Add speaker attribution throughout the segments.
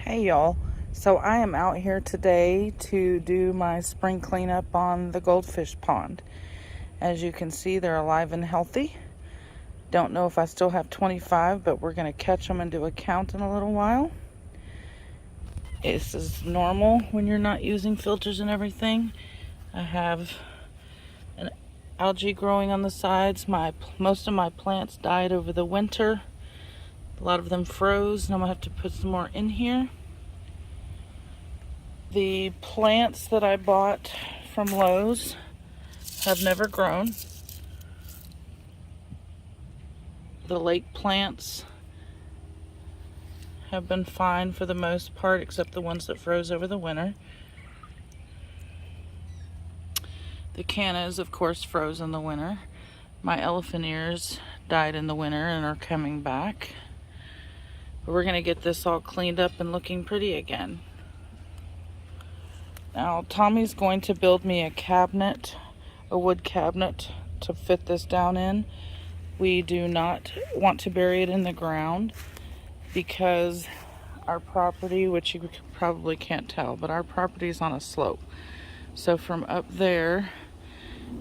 Speaker 1: Hey y'all, so I am out here today to do my spring cleanup on the goldfish pond. As you can see, they're alive and healthy. Don't know if I still have 25, but we're going to catch them and do a count in a little while. This is normal when you're not using filters and everything. I have an algae growing on the sides. Most of my plants died over the winter. A lot of them froze, and I'm going to have to put some more in here. The plants that I bought from Lowe's have never grown. The lake plants have been fine for the most part, except the ones that froze over the winter. The cannas, of course, froze in the winter. My elephant ears died in the winter and are coming back. But we're going to get this all cleaned up and looking pretty again. Now, Tommy's going to build me a cabinet, a wood cabinet to fit this down in. We do not want to bury it in the ground because our property, which you probably can't tell, but our property is on a slope. So from up there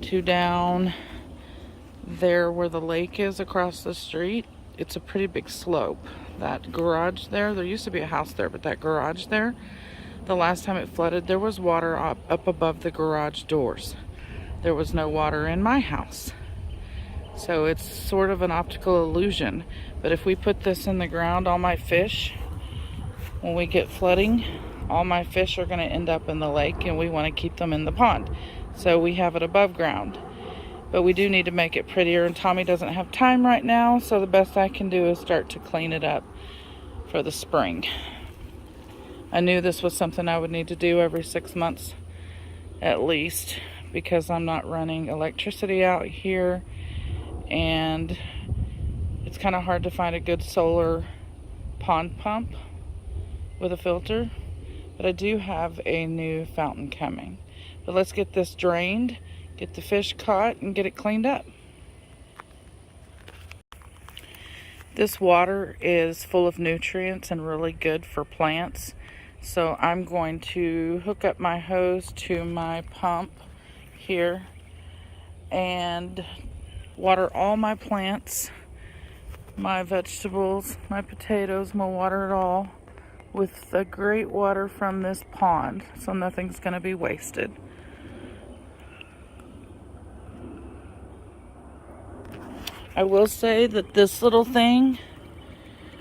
Speaker 1: to down there where the lake is across the street, it's a pretty big slope. That garage there used to be a house there, but that garage there, the last time it flooded, there was water up above the garage doors. There was no water in my house. So it's sort of an optical illusion. But if we put this in the ground, all my fish, when we get flooding, all my fish are going to end up in the lake, and we want to keep them in the pond. So we have it above ground. But we do need to make it prettier, and Tommy doesn't have time right now, so the best I can do is start to clean it up for the spring. I knew this was something I would need to do every 6 months at least, because I'm not running electricity out here, and it's kind of hard to find a good solar pond pump with a filter. But I do have a new fountain coming. But let's get this drained, get the fish caught, and get it cleaned up. This water is full of nutrients and really good for plants. So I'm going to hook up my hose to my pump here and water all my plants, my vegetables, my potatoes. I'm gonna water it all with the great water from this pond, so nothing's gonna be wasted. I will say that this little thing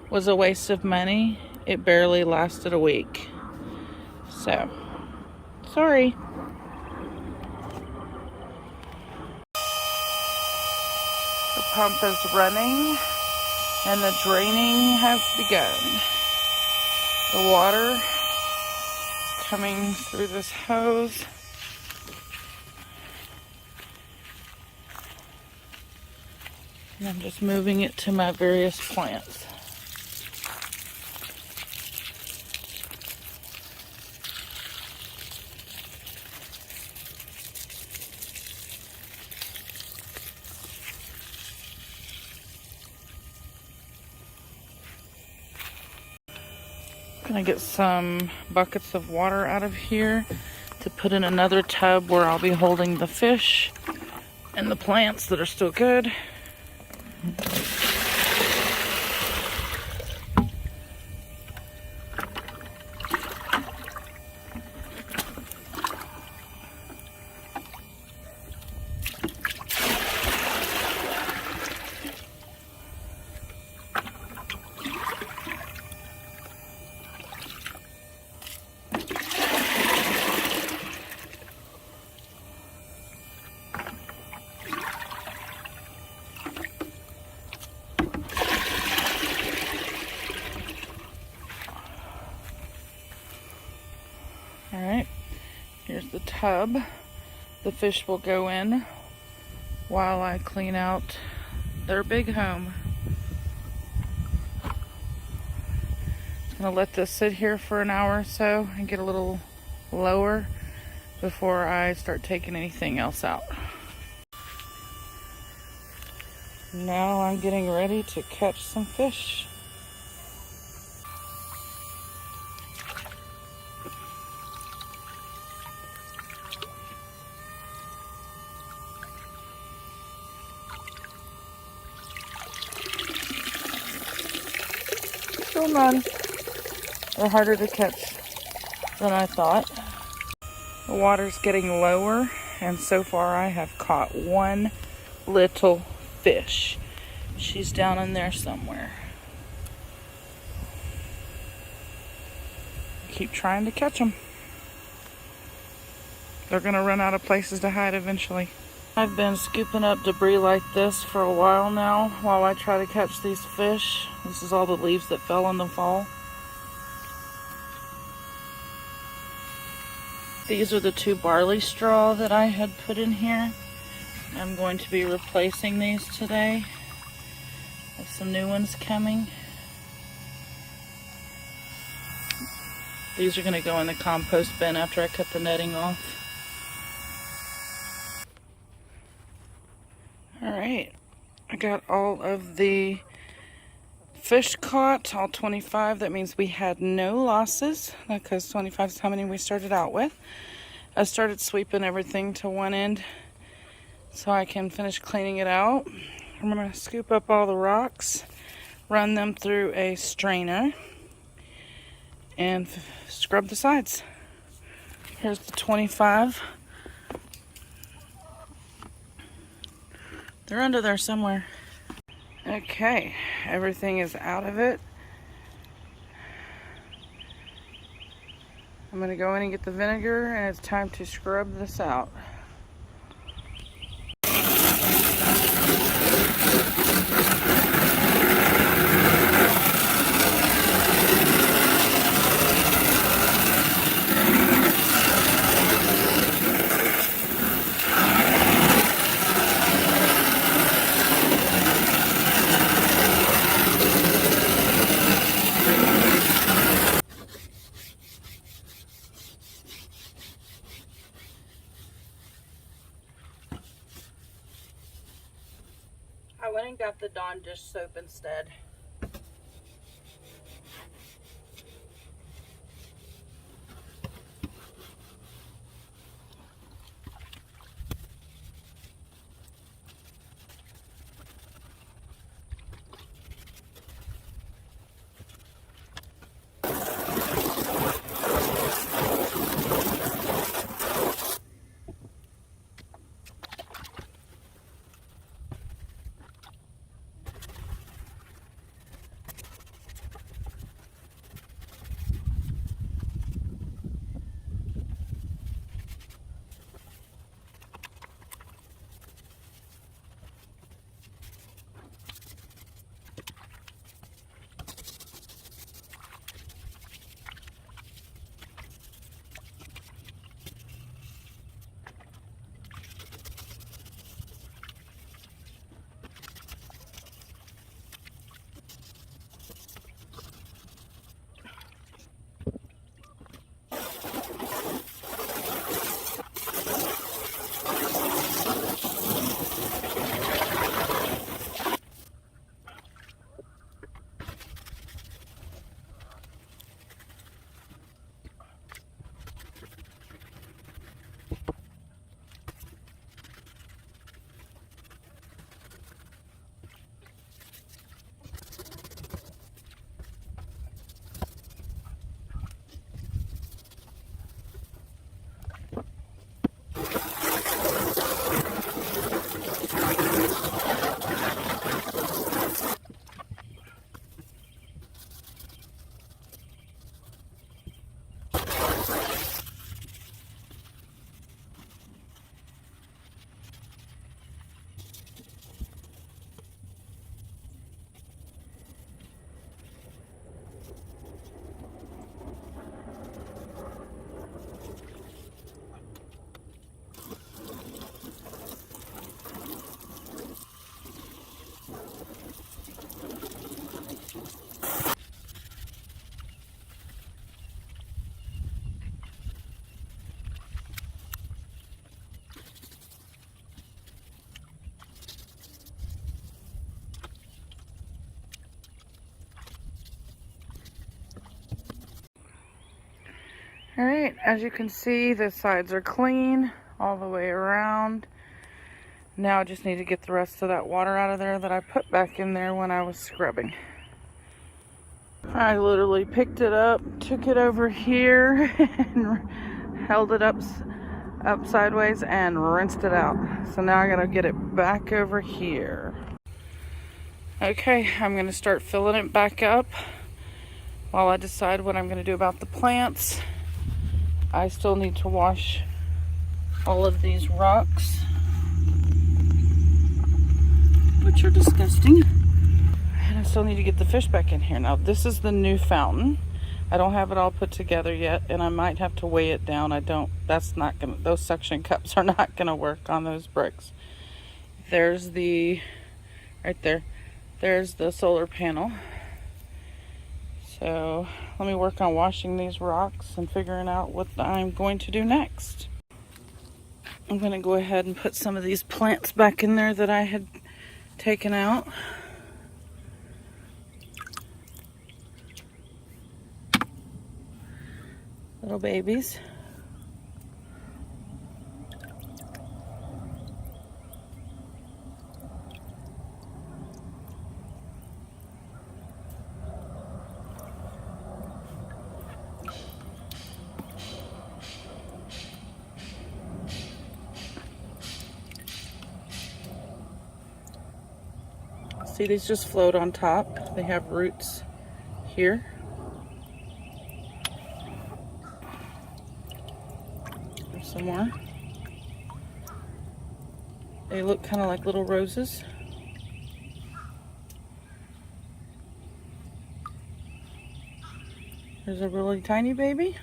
Speaker 1: was a waste of money. It barely lasted a week. So, sorry. The pump is running and the draining has begun. The water is coming through this hose. And I'm just moving it to my various plants. Gonna get some buckets of water out of here to put in another tub where I'll be holding the fish and the plants that are still good. Alright, here's the tub. The fish will go in while I clean out their big home. Just gonna let this sit here for an hour or so and get a little lower before I start taking anything else out. Now I'm getting ready to catch some fish. still none. They're harder to catch than I thought. The water's getting lower, and so far I have caught one little fish. She's down in there somewhere. Keep trying to catch them. They're gonna run out of places to hide eventually. I've been scooping up debris like this for a while now while I try to catch these fish. This is all the leaves that fell in the fall. These are the 2 barley straw that I had put in here. I'm going to be replacing these today with some new ones coming. These are going to go in the compost bin after I cut the netting off. Alright, I got all of the fish caught, all 25. That means we had no losses, because 25 is how many we started out with. I started sweeping everything to one end so I can finish cleaning it out. I'm going to scoop up all the rocks, run them through a strainer, and scrub the sides. Here's the 25. They're under there somewhere. Okay, everything is out of it. I'm gonna go in and get the vinegar, and it's time to scrub this out. I went and got the Dawn dish soap instead. Alright, as you can see, the sides are clean all the way around. Now I just need to get the rest of that water out of there that I put back in there when I was scrubbing. I literally picked it up, took it over here, and held it up sideways and rinsed it out. So now I gotta get it back over here. Okay, I'm gonna start filling it back up while I decide what I'm gonna do about the plants. I still need to wash all of these rocks, which are disgusting. And I still need to get the fish back in here. Now, this is the new fountain. I don't have it all put together yet, and I might have to weigh it down. Those suction cups are not gonna work on those bricks. There's right there. There's the solar panel. So let me work on washing these rocks and figuring out what I'm going to do next. I'm gonna go ahead and put some of these plants back in there that I had taken out. Little babies. See, these just float on top. They have roots here. There's some more. They look kind of like little roses. There's a really tiny baby.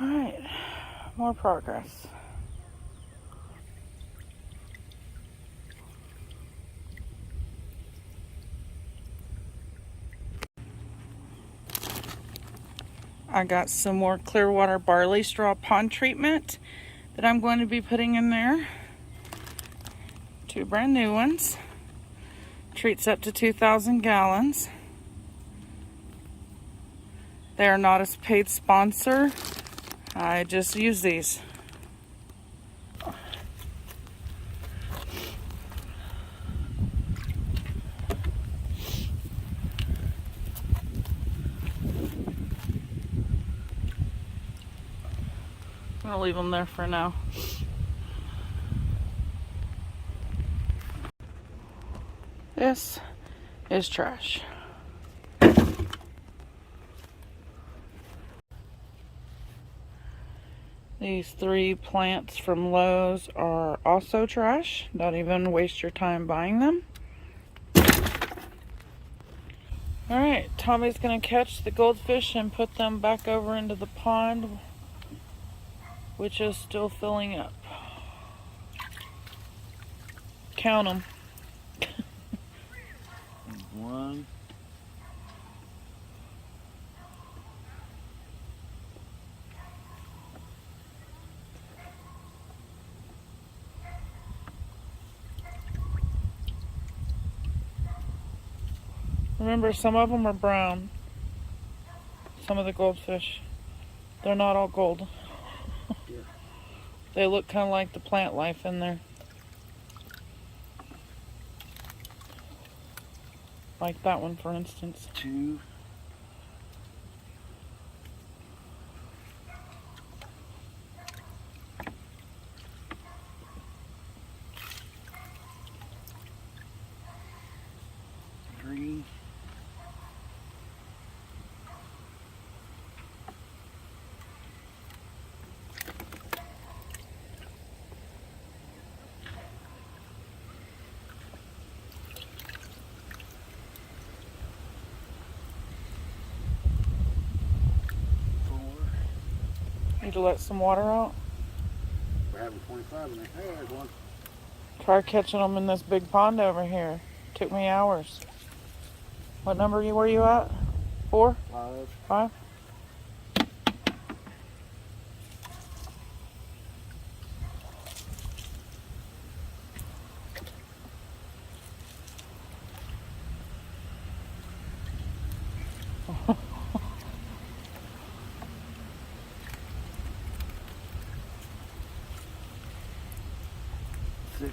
Speaker 1: All right, more progress. I got some more Clearwater barley straw pond treatment that I'm going to be putting in there. 2 brand new ones. Treats up to 2,000 gallons. They are not a paid sponsor. I just use these. I'm gonna leave them there for now. This is trash. These 3 plants from Lowe's are also trash. Don't even waste your time buying them. Alright, Tommy's gonna catch the goldfish and put them back over into the pond, which is still filling up. Count them.
Speaker 2: 1.
Speaker 1: Remember, some of them are brown. Some of the goldfish. They're not all gold.
Speaker 2: Yeah.
Speaker 1: They look kind of like the plant life in there. Like that one, for instance.
Speaker 2: 2. 3. 4.
Speaker 1: Need to let some water out.
Speaker 2: We're having 25 in there. Hey, there's one.
Speaker 1: Try catching them in this big pond over here. Took me hours. What number were you at? 4?
Speaker 2: 5.
Speaker 1: 5?
Speaker 2: 6,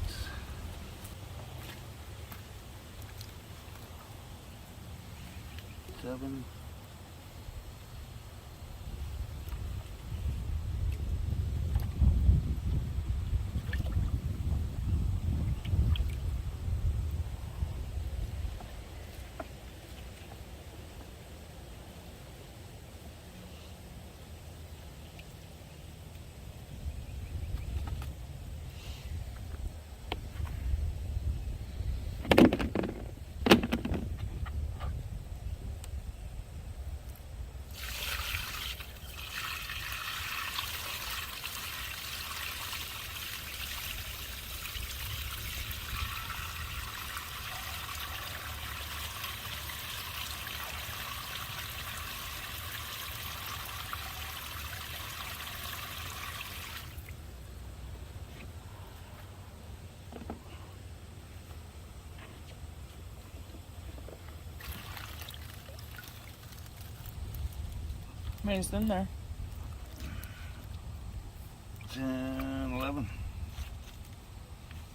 Speaker 2: 7,
Speaker 1: How many's in there?
Speaker 2: 10, 11.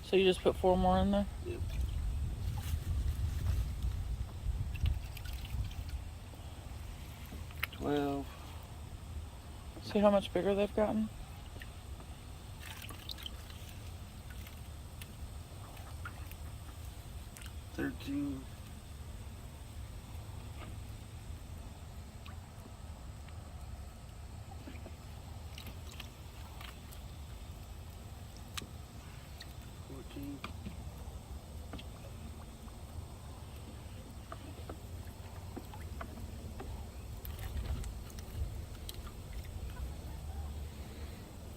Speaker 1: So you just put 4 more in there?
Speaker 2: Yep. 12.
Speaker 1: See how much bigger they've gotten?
Speaker 2: 13. 14.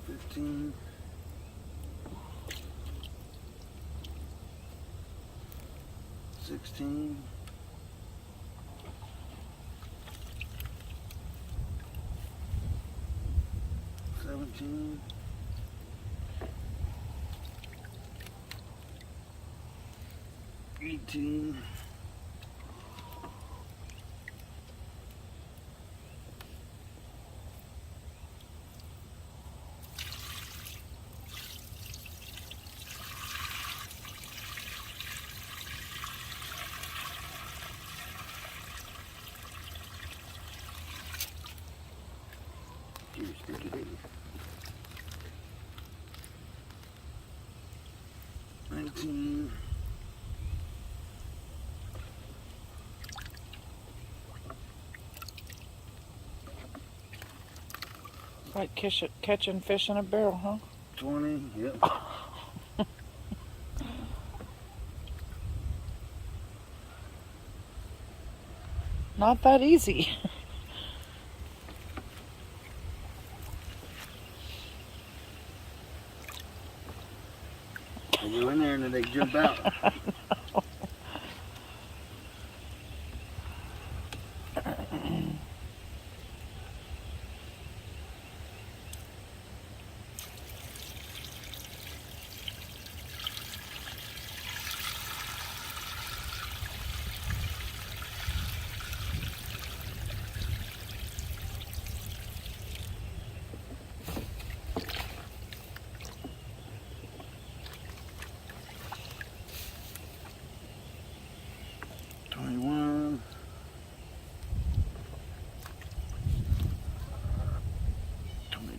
Speaker 2: 15. 16. 17. 18. 19.
Speaker 1: It's like catching fish in a barrel, huh?
Speaker 2: 20. Yep.
Speaker 1: Not that easy.
Speaker 2: They go in there and then they jump out.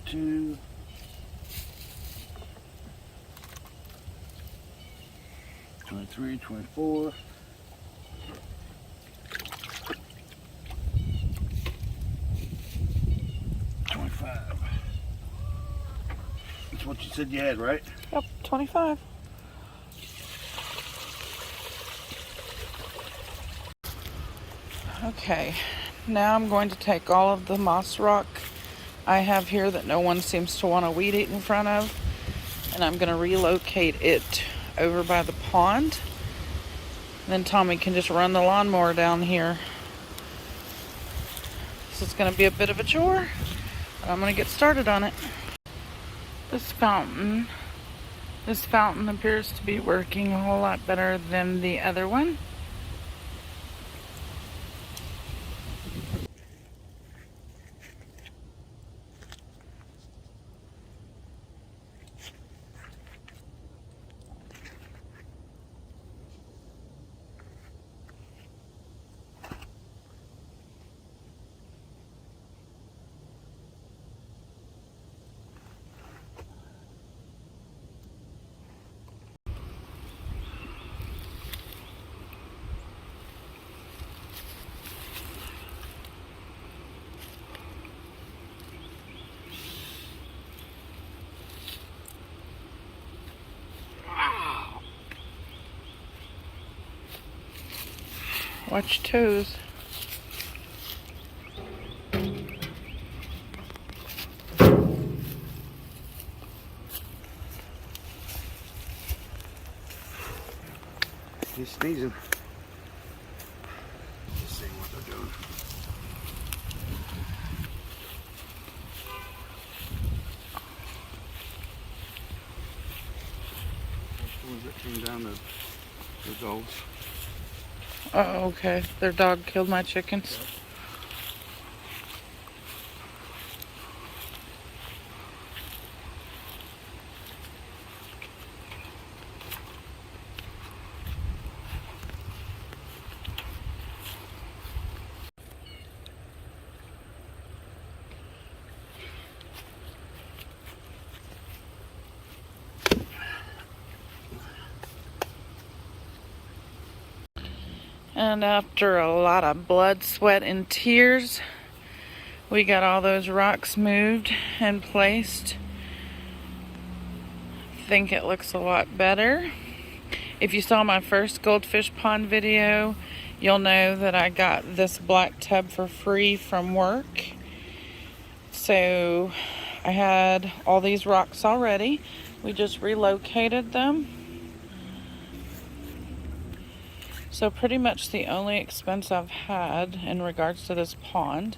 Speaker 2: Two, 23, 24, 25. That's what you said you had, right?
Speaker 1: Yep, 25. Okay, now I'm going to take all of the moss rock I have here that no one seems to want to weed eat in front of, and I'm going to relocate it over by the pond. Then Tommy can just run the lawnmower down here. This is going to be a bit of a chore, but I'm going to get started on it. This fountain appears to be working a whole lot better than the other one. Watch toes.
Speaker 2: He's sneezing. Let's see what they're doing. It came down the gulls.
Speaker 1: Oh, okay. Their dog killed my chickens. And after a lot of blood, sweat, and tears, we got all those rocks moved and placed. I think it looks a lot better. If you saw my first goldfish pond video, you'll know that I got this black tub for free from work. So I had all these rocks already. We just relocated them. So pretty much the only expense I've had in regards to this pond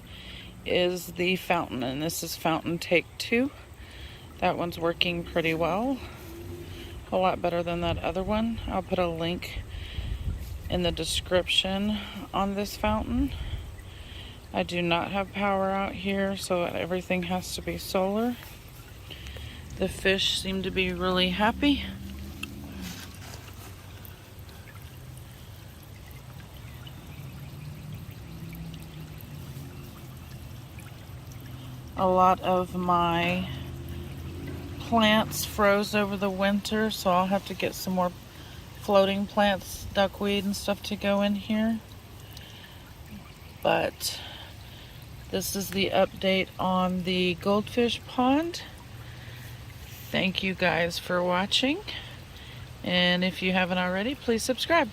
Speaker 1: is the fountain, and this is fountain take 2. That one's working pretty well. A lot better than that other one. I'll put a link in the description on this fountain. I do not have power out here, so everything has to be solar. The fish seem to be really happy. A lot of my plants froze over the winter, so I'll have to get some more floating plants, duckweed and stuff to go in here. But this is the update on the goldfish pond. Thank you guys for watching, and if you haven't already, please subscribe.